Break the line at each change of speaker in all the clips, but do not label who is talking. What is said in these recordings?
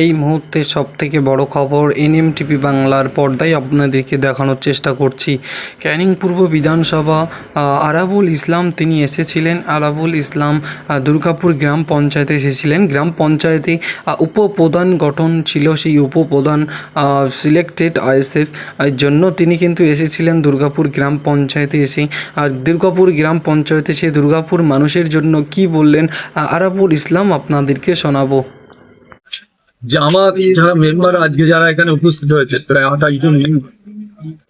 এই মুহূর্তে সবথেকে বড় খবর এনএমটিভি বাংলার পর্দায় আপনাদেরকে দেখানোর চেষ্টা করছি। ক্যানিং পূর্ব বিধানসভা আরাবুল ইসলাম তিনি এসেছিলেন। আরাবুল ইসলাম দুর্গাপুর গ্রাম পঞ্চায়েতে এসেছিলেন। গ্রাম পঞ্চায়েতে উপপ্রধান গঠন ছিল, সেই উপপ্রধান সিলেক্টেড আইএসএফ এর জন্য তিনি কিন্তু এসেছিলেন দুর্গাপুর গ্রাম পঞ্চায়েতে এসে। আর দুর্গাপুর গ্রাম পঞ্চায়েতে সে দুর্গাপুর মানুষের জন্য কি বললেন আরাবুল ইসলাম আপনাদেরকে শোনাবো।
যে আমার যারা মেম্বার আজকে যারা এখানে উপস্থিত হয়েছে প্রায় 28 জন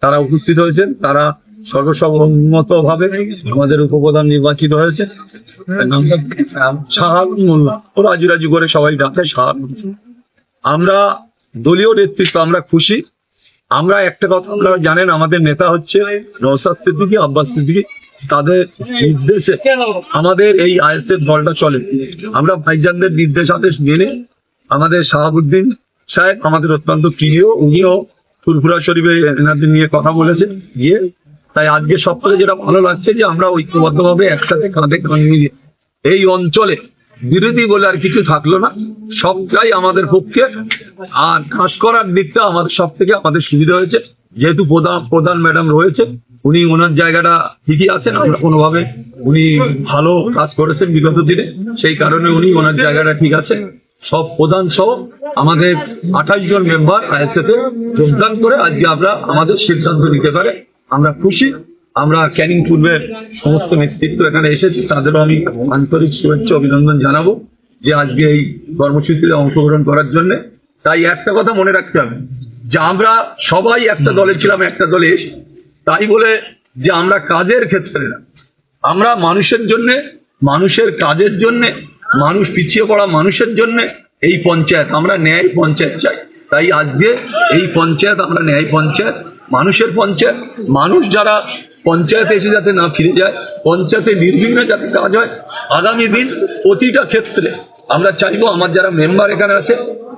তারা উপস্থিত হয়েছেন, তারা সর্বসম্মত ভাবে আমাদের উপপ্রধান নির্বাচিত হয়েছে। শাহাবুল মোল্লা, ও রাজু রাজু করে সবাই ডাকে শাহাবুল। আমরা দলীয় নেতৃত্ব আমরা খুশি। আমরা একটা কথা আপনারা জানেন, আমাদের নেতা হচ্ছে নওশাদ সিদ্দিকী, আব্বাস সিদ্দিকী, তাদের নির্দেশে আমাদের এই আইএসএফ দলটা চলে। আমরা ভাইজানদের নির্দেশ আদেশ মেনে আমাদের শাহাবুদ্দিন সাহেব আমাদের অত্যন্ত প্রিয়, উনিও ফুরফুরা শরীফে এনাদের নিয়ে কথা বলেছেন গিয়ে। তাই আজকে সব থেকে যেটা ভালো লাগছে যে আমরা ঐক্যবদ্ধভাবে একসাথে কাঁধে কাঁধ মিলিয়ে এই অঞ্চলে বিরোধী বলে আর কিছু থাকলো না, সবটাই আমাদের পক্ষে। আর কাজ করার দিকটা আমাদের সব থেকে আমাদের সুবিধা হয়েছে, যেহেতু প্রধান ম্যাডাম রয়েছে, উনি ওনার জায়গাটা ঠিকই আছেন। আমরা কোনোভাবে উনি ভালো কাজ করেছেন বিগত দিনে, সেই কারণে উনি ওনার জায়গাটা ঠিক আছে। সব প্রধান সহ আমাদের 28 জন মেম্বার আইএসএফ এ যোগদান করে আজকে আমরা আমাদের সিদ্ধান্ত নিতে পারে আমরা খুশি। আমরা ক্যানিং পূর্বের সমস্ত নেতৃত্ব এখানে এসেছি, তাদেরও আমি আন্তরিক শুভেচ্ছা অভিনন্দন জানাবো যে আজকে এই কর্মসূচিতে অংশগ্রহণ করার জন্য। তাই একটা কথা মনে রাখতে হবে যে আমরা সবাই একটা দলে ছিলাম, একটা দলে এসেছি, তাই বলে যে আমরা কাজের ক্ষেত্রে না, আমরা মানুষের জন্য, মানুষের কাজের জন্য, মানুষ পিছিয়ে পড়া মানুষের জন্য এই পঞ্চায়েত, আমরা ন্যায় পঞ্চায়েত চাই। তাই আজকে এই পঞ্চায়েত আমরা ন্যায় পঞ্চায়েত, মানুষের পঞ্চায়েত। মানুষ যারা পঞ্চায়েতে এসে যাতে না ফিরে যায়, পঞ্চায়েতে নির্বিঘ্নে যাতে কাজ হয়। আগামী দিন প্রতিটা ক্ষেত্রে আমরা চাইবো আমার যারা মেম্বার এখানে আছে,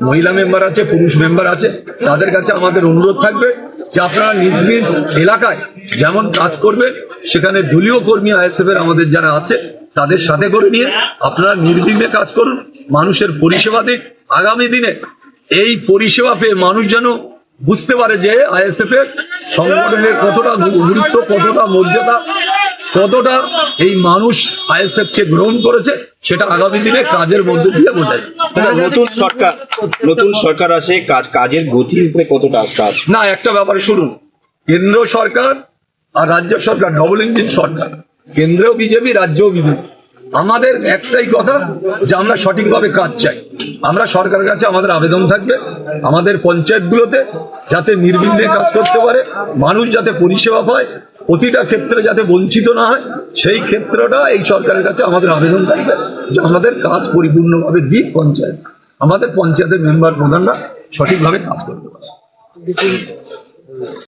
মহিলা মেম্বার আছে, পুরুষ মেম্বার আছে, তাদের কাছে আমাদের অনুরোধ থাকবে যে আপনারা নিজ নিজ এলাকায় যেমন কাজ করবেন, সেখানে দলীয় কর্মী আইএসএফ এর আমাদের যারা আছে তাদের সাথে করে নিয়ে আপনারা নির্বিঘ্নে কাজ করুন, মানুষের পরিষেবা দিন। আগামী দিনে এই পরিষেবা পেয়ে মানুষ যেন বুঝতে পারে যে আইএসএফ এর সংগঠনের কতটা গুরুত্ব, কতটা মর্যাদা, কতটা এই মানুষ আইএসএফ কে গ্রহণ করেছে, সেটা আগামী দিনে কাজের মধ্যে দিয়ে বোঝায়।
নতুন সরকার আসে, কাজের গতির উপরে কতটা আস্থা আছে?
না, একটা ব্যাপারে শুনুন, কেন্দ্র সরকার আর রাজ্য সরকার ডবল ইঞ্জিন সরকার, কেন্দ্রেও বিজেপি, রাজ্যেও বিজেপি। আমাদের একটাই কথা যে আমরা সঠিকভাবে কাজ চাই। আমরা সরকারের কাছে আমাদের আবেদন থাকবে আমাদের পঞ্চায়েতগুলোতে যাতে নির্বিঘ্নে কাজ করতে পারে, মানুষ যাতে পরিষেবা পায়, প্রতিটা ক্ষেত্রে যাতে বঞ্চিত না হয়, সেই ক্ষেত্রটা এই সরকারের কাছে আমাদের আবেদন থাকবে যে আমাদের কাজ পরিপূর্ণভাবে দিক পঞ্চায়েত, আমাদের পঞ্চায়েতের মেম্বার প্রধানরা সঠিকভাবে কাজ করতে পারে।